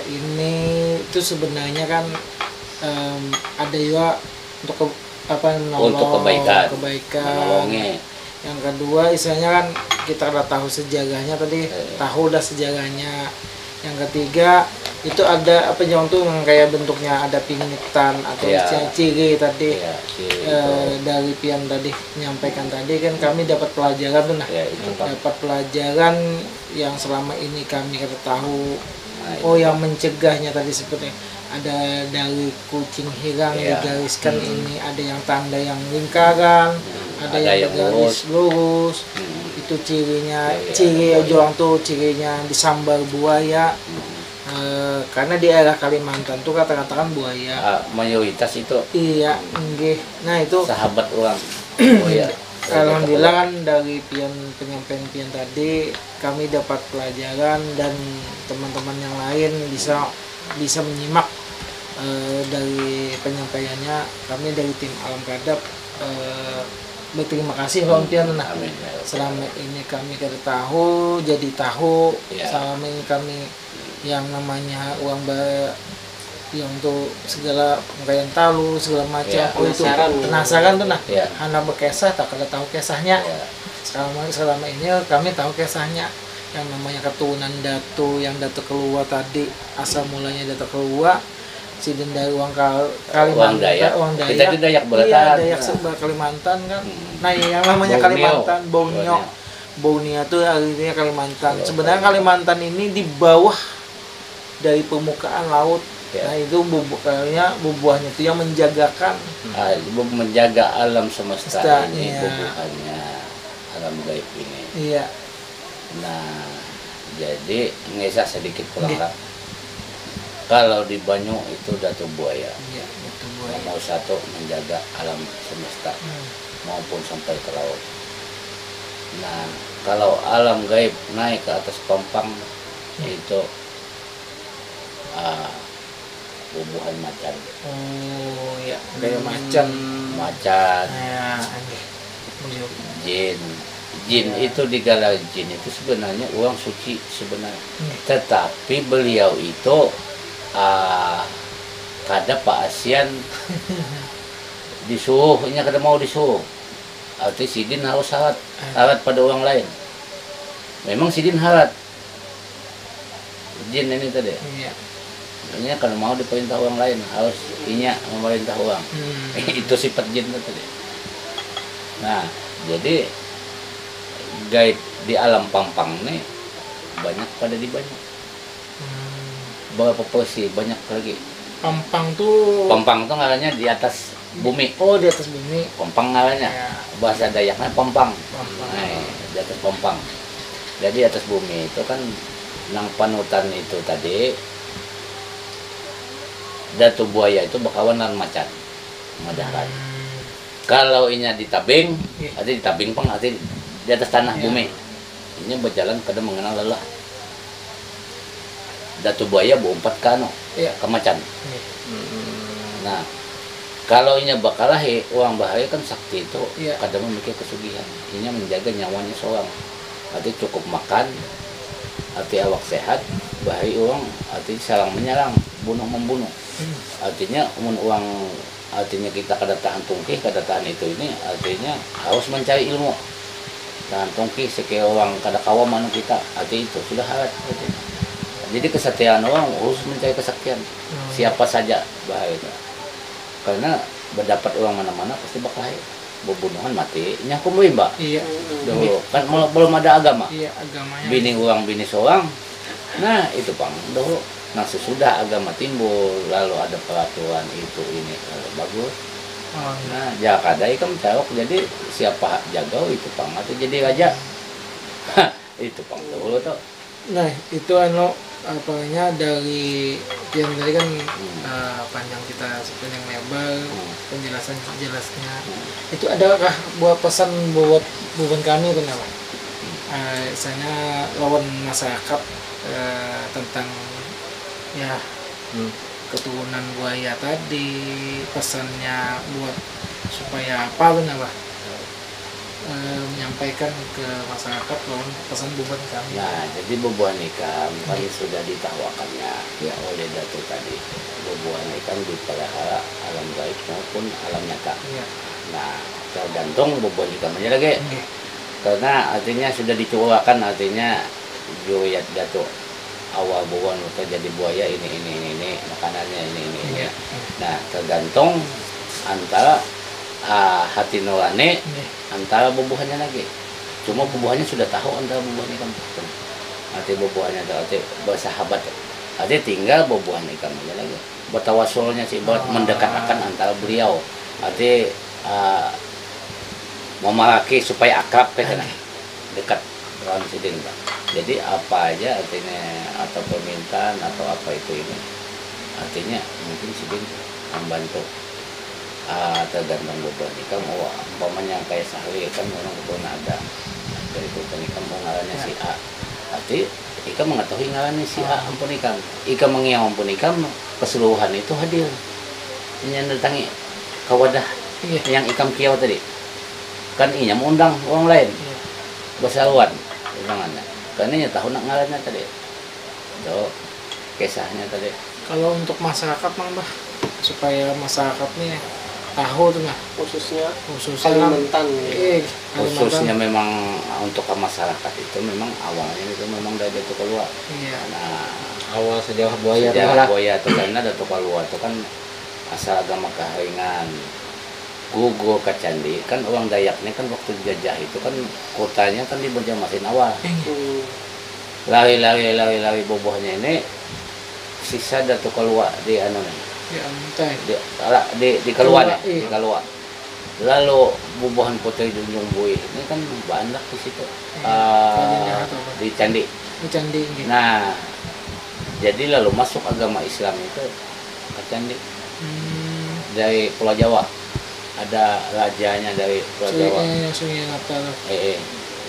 ini itu sebenarnya kan ada juga untuk untuk kebaikan, menolongnya. Yang kedua istilahnya kan kita udah tahu sejarahnya tadi, tahu udah sejarahnya. Yang ketiga itu ada apa yang tuh kayak bentuknya ada pingitan atau ciri tadi, dari Pian tadi menyampaikan tadi kan kami dapat pelajaran tuh dapat pelajaran yang selama ini kami tahu. Yang mencegahnya tadi seperti ada dari kucing hilang digariskan, ini ada yang tanda yang lingkaran, ada yang garis lurus. Itu cirinya, ciri juang tuh cirinya disambar buaya. Karena di daerah Kalimantan tuh kata-kata kan buaya mayoritas itu. Iya, nggih. Nah itu sahabat orang buaya. Alhamdulillah kan dari penyampaian Pian tadi kami dapat pelajaran, dan teman-teman yang lain bisa menyimak dari penyampaiannya. Kami dari tim Alam Kadap berterima kasih Bang Pian. Nah, selama ini kami tahu, jadi tahu. Selama ini kami yang namanya uang yang untuk segala pengkayaan talu segala macam, itu penasaran tuh anak berkesah tak kada tahu kesahnya. Selama ini kami tahu kesahnya, yang namanya keturunan Datu, yang Datu keluar tadi, asal mulanya Datu keluar sidin dari uang Kalimantan, uang Dayak. Kita itu Dayak Belatan. Iya, Dayak sebelah Kalimantan kan. Nah, yang namanya Kalimantan, Borneo tuh artinya Kalimantan. Sebenarnya Kalimantan ini di bawah dari permukaan laut. Nah, itu bubuhannya itu yang menjagakan, menjaga alam semesta ini, bubuhannya alam gaib ini. Iya. Nah, jadi ngesah sedikit pulang. Kalau di Banyu itu Datu Buaya. Iya, Datu Buaya. Nomor satu menjaga alam semesta maupun sampai ke laut. Nah, kalau alam gaib naik ke atas Pampang itu bubuhan macan. Oh ya, kayak macan. Ya, Jin itu digalau jin itu sebenarnya uang suci sebenarnya. Tetapi beliau itu kada Pak Asian disuruhnya kada mau disuruh. Artinya sidin harus harat pada orang lain. Memang sidin harat. Jin ini tadi. Iya. Ini kalau mau diperintah orang lain harus inya memerintah orang. Itu sifat jin tadi. Nah, jadi gaib di alam Pampang nih banyak pada di Banyu. Berapa porsi banyak lagi. Pampang tuh ngarannya di atas bumi. Oh, di atas bumi. Pampang ngarannya. Ya. Bahasa Dayaknya Pampang. Nah, di atas Pampang. Jadi atas bumi itu kan nang panutan itu tadi Datu Buaya itu bakawan dan macan madaran. Kalau inya ditabing, artinya ditabing pang artinya di atas tanah bumi. Inya berjalan kada mengenal lelah. Datu Buaya berumpat ke macan. Nah, kalau inya bakalahi uang bahaya kan sakti itu kada memiliki kesugihan. Inya menjaga nyawanya seorang. Artinya cukup makan, artinya awak sehat, bahaya uang, artinya salang menyerang, bunuh membunuh. Artinya uang, artinya kita kada tahan tungkih, kada tahan itu ini, artinya harus mencari ilmu. Tahan tungkih sekaya orang kada kawam anu kita, artinya itu sudah harat. Jadi kesetiaan orang harus mencari kesaktian. Siapa saja bahaya itu. Karena berdapat orang mana-mana pasti bakal berbunuhan mati. Nyakum Mbak. Iya. Dulu kan belum ada agama. Iya, agamanya. Bini orang bini seorang. Nah, itu Bang. Dulu nah sesudah agama timbul lalu ada peraturan itu ini bagus. Nah, jakadai kan mencarok jadi siapa jaga itu Bang atau jadi raja. Itu Bang dulu tuh. Nah, itu apanya dari yang tadi kan panjang lebar penjelasannya. Itu adakah buat pesan buat kami kenapa? Misalnya lawan masyarakat tentang keturunan buaya tadi, pesannya buat supaya apa kenapa? Menyampaikan ke masyarakat lawan pesan buat kami. Nah, jadi bubuhan ikan kami sudah ditawakannya. ya oleh Datuk tadi. Bubuhan ikan dipelihara alam gaib maupun alam nyata. Ya. Nah, tergantung bubuhan ikannya lagi. Karena artinya sudah dicurahkan, artinya riwayat Datuk awal bubuhan itu jadi buaya ini makanannya ini. Ya. Nah, tergantung antara hati nurani antara bubuhannya lagi. Cuma bubuhannya sudah tahu antara bubuhan ikan. Arti bubuhannya arti bersahabat. Arti tinggal bubuhan ikan aja lagi. Bertawasulnya sih, mendekatkan antara beliau. Arti memaraki supaya akrab kan, dekat lawan sidin, Pak. Jadi apa aja artinya atau permintaan atau apa itu ini. Artinya mungkin sidin membantu. Tergantung bubuhan ikan. Umpamanya kayak sehari kan orang pun ada dari bubuhan ikan mau ngarannya si A. Arti ikan mengetahui ngarannya si A ampun ikan mengiau ampun ikan keseluruhan itu hadir menyandatangi ke wadah yang ikan kiau tadi kan inya mengundang orang lain bersaluan undangannya karena inya tahu nak ngarannya tadi itu kisahnya tadi. Kalau untuk masyarakat Mbah supaya masyarakat nih tahu tuh nggak khususnya Kalimantan khususnya memang untuk masyarakat itu memang awalnya itu memang dari Datuk Kalua. Nah awal sejarah buaya itu karena Datuk Kalua itu kan asal agama Kaharingan gugur ke candi kan orang Dayaknya kan waktu dijajah itu kan kotanya kan di Banjarmasin awal lari bobohnya ini sisa Datuk Kalua di di keluar lalu bubuhan Putri Junjung Bui ini kan banyak di situ di candi. Nah jadi lalu masuk agama Islam itu ke candi dari Pulau Jawa, ada rajanya dari Pulau Jawa.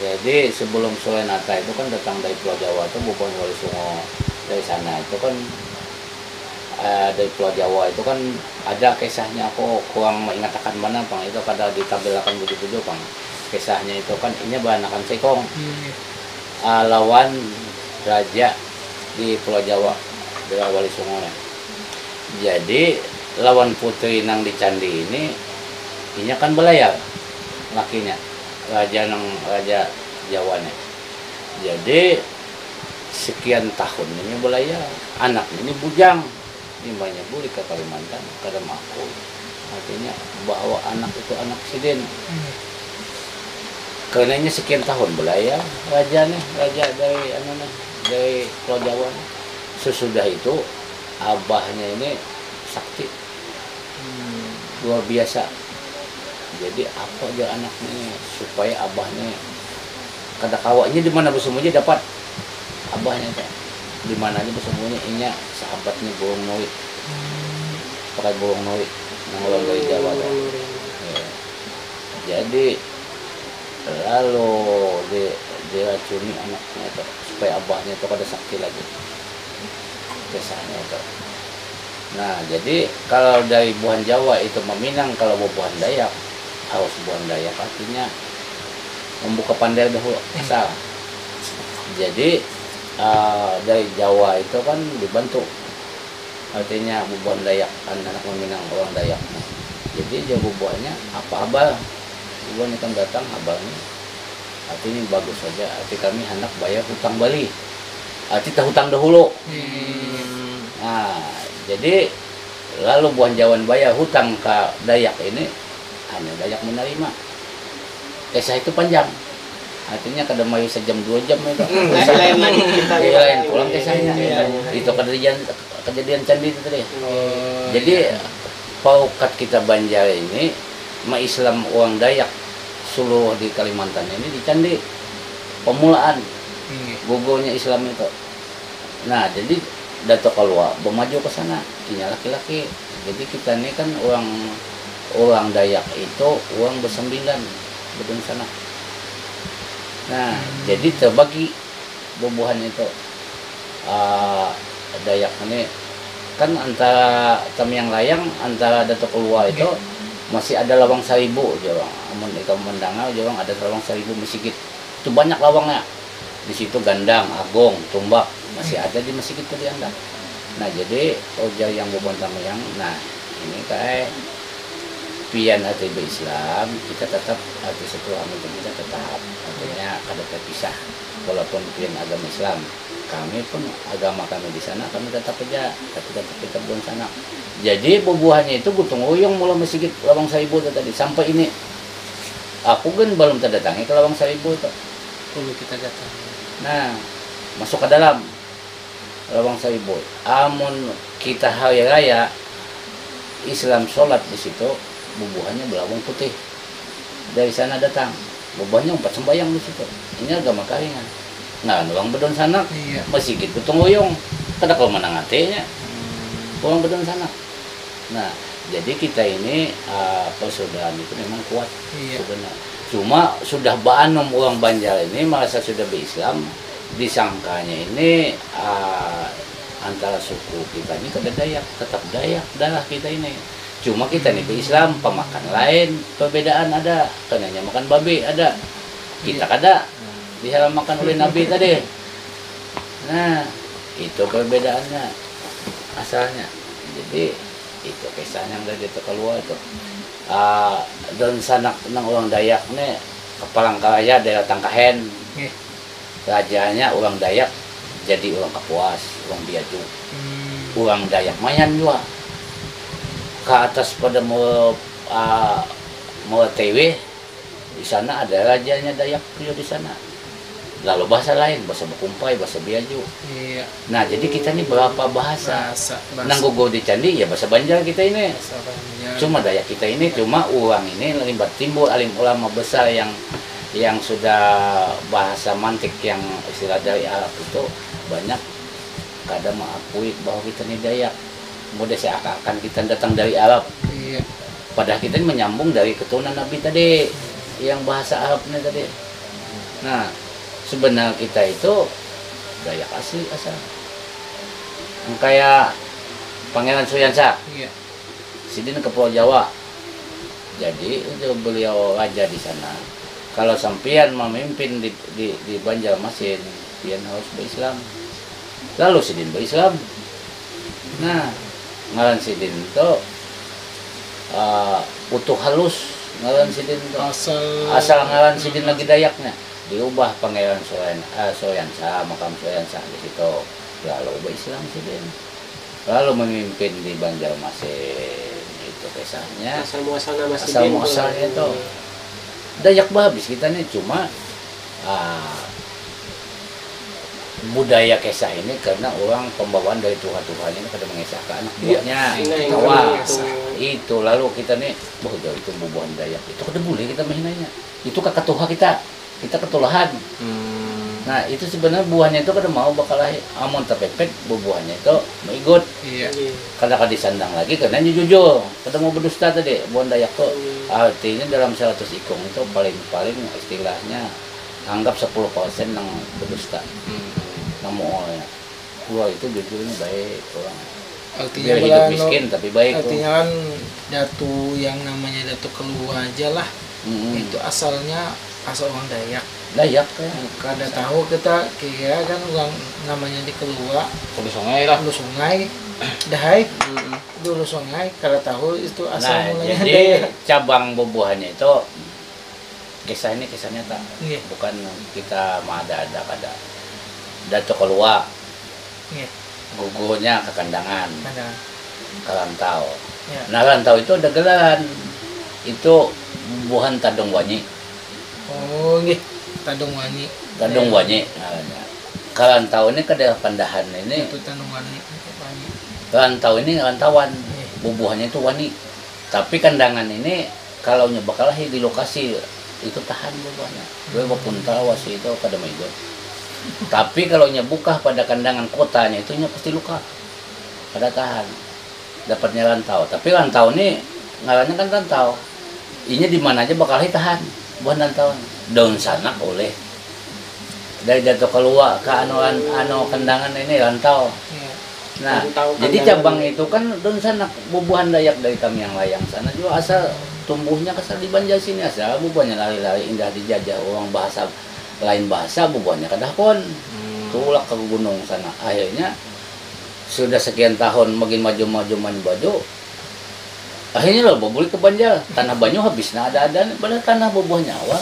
Jadi sebelum Sulenata itu kan datang dari Pulau Jawa itu bubuhan Wali Songo dari sana itu kan dari Pulau Jawa itu kan ada kisahnya, aku kurang mengatakan mana Bang, itu pada ditampilkan begitu Bang. Kisahnya itu kan ini beranakan sekong lawan raja di Pulau Jawa dengan Wali Songo. Jadi lawan putri nang di candi ini kan belayar lakinya raja Jawanya. Jadi sekian tahun ini belayar, anaknya ini bujang. Ini banyak buli ke Kalimantan kada aku artinya bahwa anak itu anak sidin karenanya sekian tahun belayar raja dari Pulau Jawa. Sesudah itu abahnya ini sakti luar biasa. Jadi apa aja anaknya supaya abahnya kada kawanya di mana bersembunyi dapat abahnya teh di mana aja bersembunyi inya sahabatnya burung noit pakai burung noit nang ulang dari Jawa ya. Jadi lalu diracuni anaknya itu supaya abahnya itu kada sakti lagi kisahnya itu. Nah jadi kalau dari buhan Jawa itu meminang, kalau buhan Dayak harus buhan Dayak artinya membuka pandai dahulu asal. Jadi dari Jawa itu kan dibantu artinya bubuhan Dayak, anak meminang orang Dayak. Jadi dia bubuhannya apa abal bubuhan kan datang abalnya artinya bagus saja, arti kami hendak bayar hutang Bali, arti hutang dahulu. Nah jadi lalu buhan Jawa bayar hutang ke Dayak ini hanya Dayak menerima. Kisah itu panjang, artinya kada mau sejam 2 jam itu. Lain lagi kita lain pulang kisahnya. Itu kejadian candi itu tadi. Jadi paukat kita Banjar ini Islam orang Dayak seluruh di Kalimantan ini di candi pemulaan gugurnya Islam itu. Nah jadi Datuk Kalua bermaju ke sana, ini laki-laki. Jadi kita ini kan orang Dayak itu orang bersembilan bedung sana. Nah, jadi terbagi bubuhan itu. Dayak ini kan antara Tamiang Layang antara Datuk Kalua itu masih ada lawang 1000 jawang. Amun ikam mendangar jawang ada lawang 1000 Mesigit. Itu banyak lawangnya. Di situ Gandang, Agong, Tumbak masih ada di Mesigit itu di Anda. Nah jadi ujar yang bubuhan tamu yang nah ini kayak pian hati Islam kita tetap hati satu amin kita tetap artinya kada terpisah walaupun pian agama Islam kami pun agama kami di sana kami tetap aja tapi tetap kita bukan sana jadi bubuhannya itu gotong royong mulai masjid Lawang Saribu tadi sampai ini aku kan belum terdatangi ke Lawang Saribu itu perlu kita datang. nah masuk ke dalam Lawang Saribu amun kita hari raya Islam sholat di situ bubuhannya belawang putih dari sana datang bubuhannya 4 sembayang di situ ini agama karingan nah orang bedon sana iya. masih gitu tunggoyong kada kalau menang hatinya orang bedon sana nah jadi kita ini persaudaraan itu memang kuat iya. sebenarnya cuma sudah banom orang Banjar ini merasa sudah berislam disangkanya ini antara suku kita ini kada Dayak tetap Dayak darah kita ini cuma kita nih Islam pemakan lain perbedaan ada kenanya makan babi ada kita kada diharamkan oleh Nabi tadi nah itu perbedaannya asalnya jadi itu kisahnya yang dari itu keluar itu dan sanak nang orang Dayak nih Kepalangkaraya daerah Tangkahen rajanya orang Dayak jadi orang Kapuas orang Biaju orang Dayak Mayan juga ke atas pada mau TW di sana ada rajanya Dayak juga di sana lalu bahasa lain bahasa Bukumpai bahasa Biaju iya. nah jadi kita ini berapa bahasa nanggogo di candi ya bahasa Banjar kita ini cuma Dayak kita ini cuma uang ini limbat timbul alim ulama besar yang sudah bahasa mantik yang istilah dari Arab itu banyak kadang mengakui bahwa kita ini Dayak mudah seakan-akan kita datang dari Arab iya. padahal kita ini menyambung dari keturunan Nabi tadi yang bahasa Arabnya tadi nah sebenarnya kita itu Dayak asli asal kayak Pangeran Suyansa iya. sidin ke Pulau Jawa jadi itu beliau raja di sana kalau sampian memimpin di Banjarmasin pian harus berislam lalu sidin berislam nah ngaran sidin itu utuh halus ngaran sidin itu asal ngaran sidin lagi Dayaknya diubah Pangeran Soyansa makam Soyansa di situ lalu berislam sidin lalu memimpin di Banjarmasin itu kisahnya asal muasalnya masih asal muasalnya itu Dayak habis kita nih cuma budaya kisah ini karena orang pembawaan dari Tuhan ini pada mengisah ke anak buahnya itu lalu kita nih itu bubuhan Dayak itu kada boleh kita mainnya itu kakak Tuhan kita ketulahan nah itu sebenarnya buahnya itu kada mau bakal amun terpepet bubuhannya itu mau ikut iya. kada disandang lagi karena jujur kada mau berdusta tadi buah Dayak tuh artinya dalam 100 ikung itu paling istilahnya anggap 10% yang berdusta kamu ya gua itu jujurnya baik orang artinya biar hidup miskin tapi baik artinya kan Datu yang namanya Datu Keluar aja lah itu asalnya asal orang Dayak ya kada tahu kita kira kan orang namanya di Keluar di sungai lah lu sungai dahai dulu sungai kada tahu itu asal mulanya jadi Dayak. cabang bubuhannya itu kisah ini kisah nyata Iya. bukan kita ada kada Datu Keluar Iya. gugunya ke kandangan Ada. ke rantau Ya. nah rantau itu ada gelan itu bubuhan Tadong Wanyi Oh nggih Tadong Wanyi Tadong Wanyi ke rantau ini ke daerah Pandahan ini itu Tadong Wanyi rantau ini rantauan Iya. bubuhannya itu Wani tapi kandangan ini kalau bakal lahir di lokasi itu tahan bubuhannya gue walaupun tawas itu kada mau ikut tapi kalau buka pada kandangan kotanya itu pasti luka pada tahan dapatnya rantau tapi rantau ini ngarannya kan rantau ini di mana aja bakal tahan buah rantau daun sanak oleh dari Datu Keluar ke anu kandangan ini rantau Iya. nah jadi cabang itu kan daun sanak bubuhan Dayak dari kami yang layang sana juga asal tumbuhnya kesal di Banjar sini asal bubuhannya lari-lari indah dijajah orang bahasa lain bahasa bubuhannya kadahkon tulak ke gunung sana akhirnya sudah sekian tahun makin maju akhirnya lo beli ke Banjar tanah banyu habis ada pada tanah bubuh nyawa.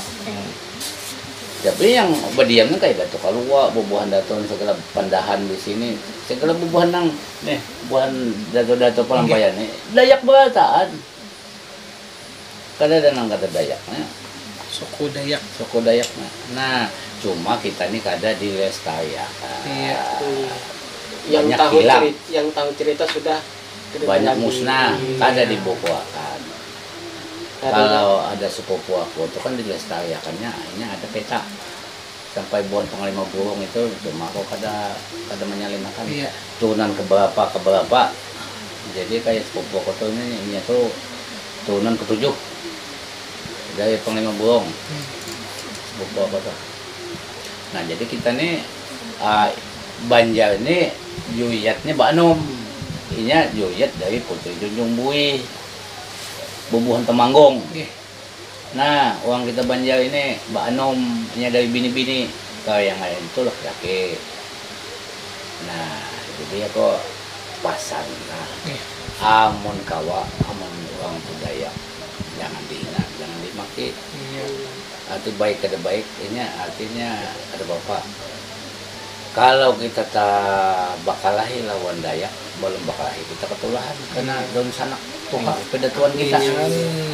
Tapi yang berdiamnya kayak Dato Kalua bubuhan Dato segala pandahan di sini segala bubuhan nang nih bubuhan Dato Palambayan nih Dayak Balataan kada ada nang kata Dayaknya suku Dayak nah cuma kita nih kada dilestariakan. Iya. Yang tahu cerita sudah banyak musnah, kada dibukuakan. Kalau ada sepupu aku itu kan dilestariakannya, akhirnya ada peta sampai bulan pengalima burung itu cuma aku kada menyalimakan. Iya. Turunan ke berapa. Jadi kayak sepupu aku tuh ini tuh turunan ke-7 dari pengalima burung. Sepupu aku tuh. Nah jadi kita nih Banjar ini yuyatnya Mbak Anum. Inya yuyat dari Putri Junjung Bui bubuhan Temanggung. Nah orang kita Banjar ini Mbak Anum nya dari bini-bini kalau yang lain itu laki-laki. Nah jadi aku pasan amun kawa amun orang budaya jangan dihina jangan dimaki. Arti baik ada baik ini artinya ada bapak. Kalau kita tak bakalahi lawan Dayak belum bakalahi kita ketulahan karena daun sanak tuha pedatuan kita.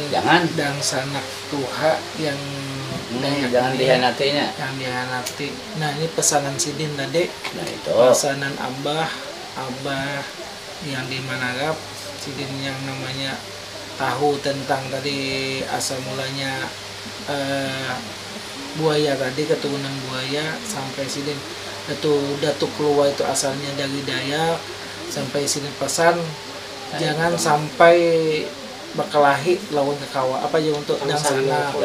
Jangan dan sanak tuha yang jangan dihianatinya. Yang dihianati. Nah ini pesanan Sidin tadi. Nah itu. Pesanan Abah yang di Managap. Sidin yang namanya tahu tentang tadi asal mulanya buaya tadi keturunan buaya sampai Sidin Datuk Keluar itu asalnya dari Dayak sampai sini pesan jangan sampai bakalahi lawan kekawa apa aja untuk dang sanak.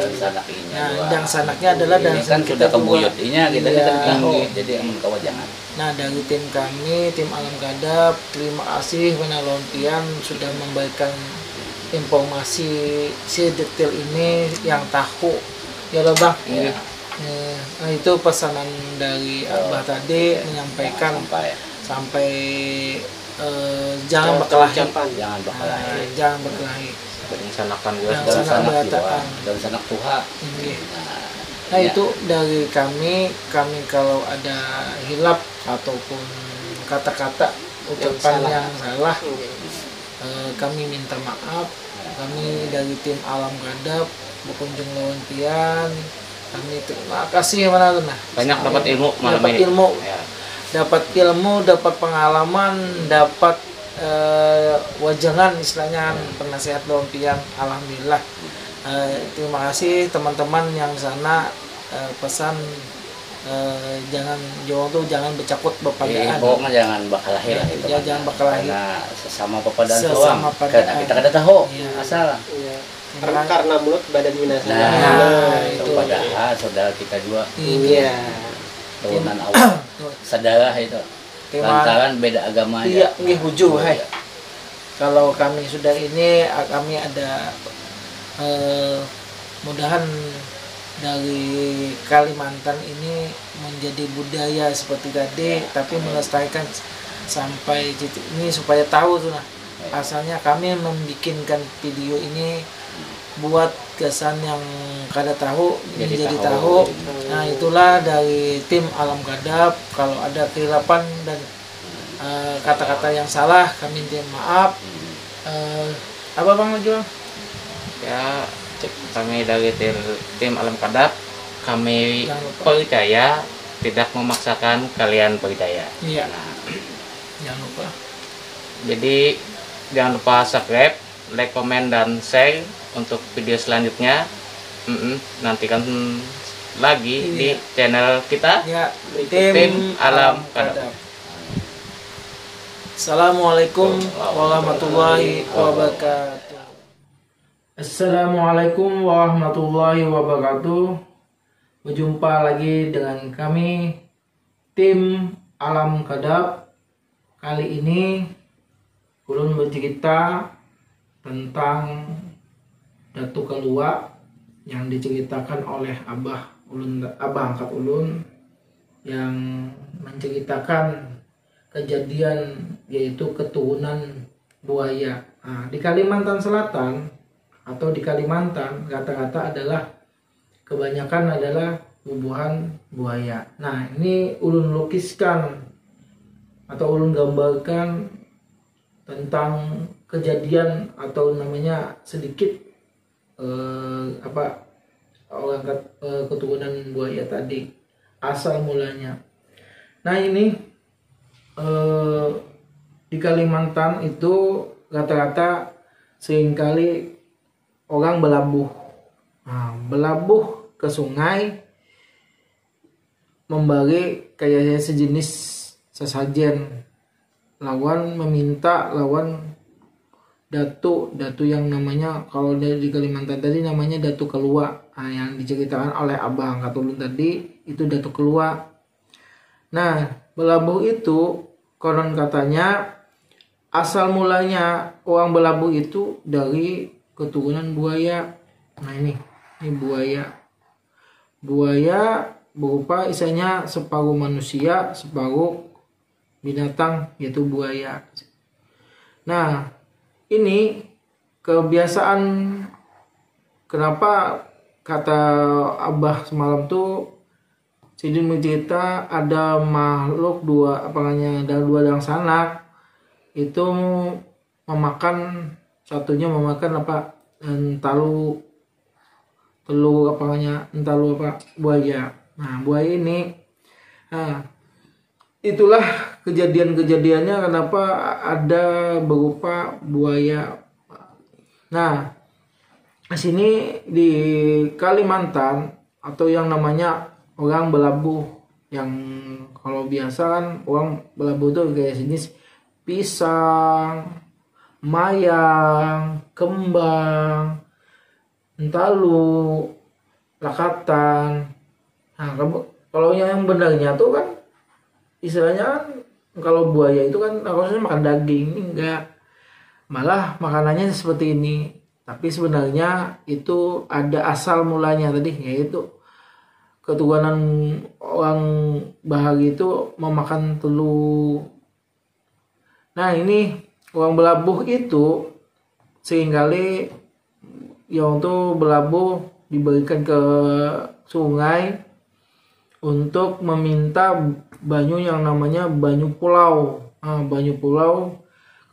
Nah dang sanaknya adalah dang kan sudah kebuyutnya kita tahu jadi amun kawa jangan. Nah dari tim kami tim Alam Kadap terima kasih penelontian sudah memberikan informasi sedetail ini yang tahu ya loh Bang. Iya. Nah itu pesanan dari Abah tadi menyampaikan sampai jangan berkelahi. Jangan berkelahi. Berencanakan dan sanak tuha. Nah itu dari kami kalau ada hilap ataupun kata-kata ucapan yang salah kami minta maaf. Kami dari tim Alam Kadap berkunjung lawan pian. Kami terima kasih mana tuh nah. Banyak dapat ilmu malam ini. Dapat ilmu, dapat pengalaman, dapat wajangan istilahnya penasehat lompian. Alhamdulillah. Terima kasih teman-teman yang sana pesan jangan jauh tuh jangan bercakut berpadaan. Pokoknya jangan bakalahi lah itu. Ya jangan bakalahi. Karena sesama pepadaan doang. Karena kita kada tahu asal. Karena mulut badan binasa. Nah, itu padahal saudara kita juga. Iya. Turunan awal. Saudara itu. Lantaran beda agama aja. Iya, nggih huju hai. Kalau kami sudah ini kami ada mudahan dari Kalimantan ini menjadi budaya seperti tadi tapi melestarikan sampai titik ini supaya tahu tuh nah. Asalnya kami membikinkan video ini buat kesan yang kada tahu jadi tahu. Nah itulah dari tim Alam Kadap kalau ada kehilafan dan kata-kata yang salah kami minta maaf. Apa Bang Najwa? Ya kami dari tim Alam Kadap kami percaya tidak memaksakan kalian percaya. Iya. Jangan lupa. Jadi jangan lupa subscribe, like, komen, dan share untuk video selanjutnya. Nantikan lagi di channel kita ya, tim Alam Kadap. Assalamualaikum warahmatullahi wabarakatuh. Assalamualaikum warahmatullahi wabarakatuh. Berjumpa lagi dengan kami tim Alam Kadap. Kali ini ulun bercerita tentang Datuk Kalua yang diceritakan oleh Abah angkat ulun yang menceritakan kejadian yaitu keturunan buaya. Nah, di Kalimantan Selatan atau di Kalimantan rata-rata adalah kebanyakan adalah bubuhan buaya. Nah, ini ulun lukiskan atau ulun gambarkan tentang kejadian atau namanya sedikit keturunan buaya tadi, asal mulanya. Nah, ini di Kalimantan itu rata-rata seringkali orang berlabuh. Nah, berlabuh ke sungai memberi kayak sejenis sesajen, lawan meminta lawan datu yang namanya, kalau dari di Kalimantan tadi namanya datu kelua. Nah, yang diceritakan oleh abah angkat ulun tadi itu datu kelua. Nah, berlabuh itu konon katanya asal mulanya orang berlabuh itu dari keturunan buaya. Nah, ini buaya berupa isanya separuh manusia, separuh binatang, yaitu buaya. Nah, ini kebiasaan, kenapa kata abah semalam tuh Sidin mencerita ada makhluk dua dang sanak itu memakan, satunya memakan entalu buaya. Nah, buaya ini, nah itulah kejadian-kejadiannya kenapa ada berupa buaya. Nah, di sini di Kalimantan atau yang namanya orang berlabuh, yang kalau biasa kan orang berlabuh tuh kayak jenis pisang, mayang, kembang, entalu, lakatan. Nah, kalau yang benarnya tuh kan istilahnya kan, kalau buaya itu kan harusnya makan daging, ini enggak, malah makanannya seperti ini. Tapi sebenarnya itu ada asal mulanya tadi, yaitu keturunan orang Bahari itu memakan telur. Nah, ini orang berlabuh itu seringkali yang tuh berlabuh diberikan ke sungai untuk meminta banyu yang namanya banyu pulau. Nah, banyu pulau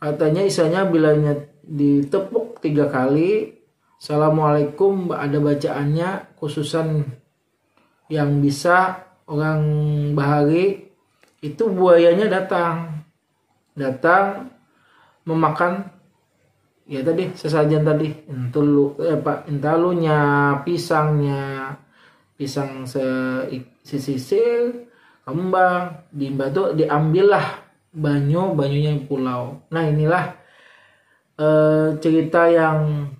katanya isanya bilanya ditepuk 3 kali, Assalamualaikum, ada bacaannya khususan yang bisa orang Bahari itu buayanya datang memakan ya tadi sesajen tadi, entalunya, pisang sisir, kembang, diambillah banyunya pulau. Nah, inilah cerita yang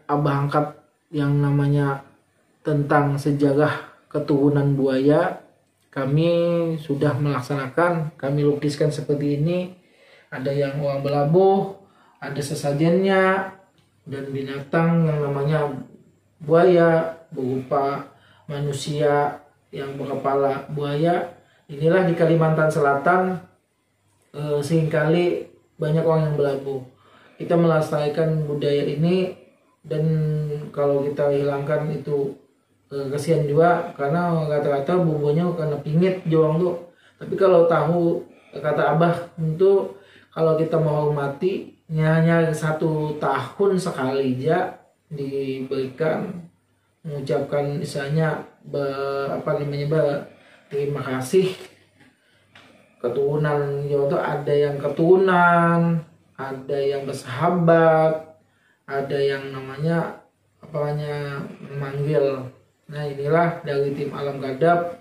abah angkat yang namanya tentang sejarah keturunan buaya. Kami sudah melaksanakan, kami lukiskan seperti ini. Ada yang orang berlabuh, ada sesajennya, dan binatang yang namanya buaya berupa manusia yang berkepala buaya. Inilah di Kalimantan Selatan seringkali banyak orang yang berlabuh. Kita melestarikan budaya ini, dan kalau kita hilangkan itu kasihan juga, karena rata-rata bumbunya karena pingit joang tuh. Tapi kalau tahu, kata abah, untuk kalau kita mau mati hanya 1 tahun sekali aja diberikan, mengucapkan misalnya terima kasih keturunan Jawa tuh, ada yang keturunan, ada yang bersahabat, ada yang namanya memanggil. Nah, inilah dari tim Alam Kadap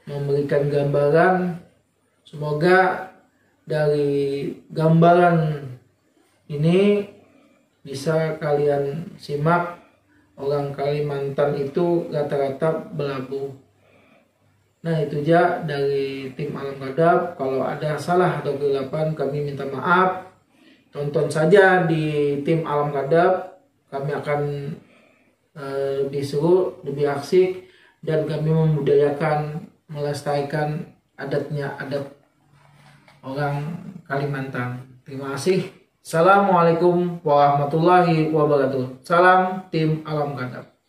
memberikan gambaran. Semoga dari gambaran ini bisa kalian simak. Orang Kalimantan itu rata-rata berlabuh. Nah, itu aja dari tim Alam Kadap. Kalau ada salah atau kesilapan, kami minta maaf. Tonton saja di tim Alam Kadap. Kami akan lebih seru, lebih asik, dan kami membudayakan, melestarikan adatnya adab orang Kalimantan. Terima kasih. Assalamualaikum warahmatullahi wabarakatuh. Salam tim Alam Kadap.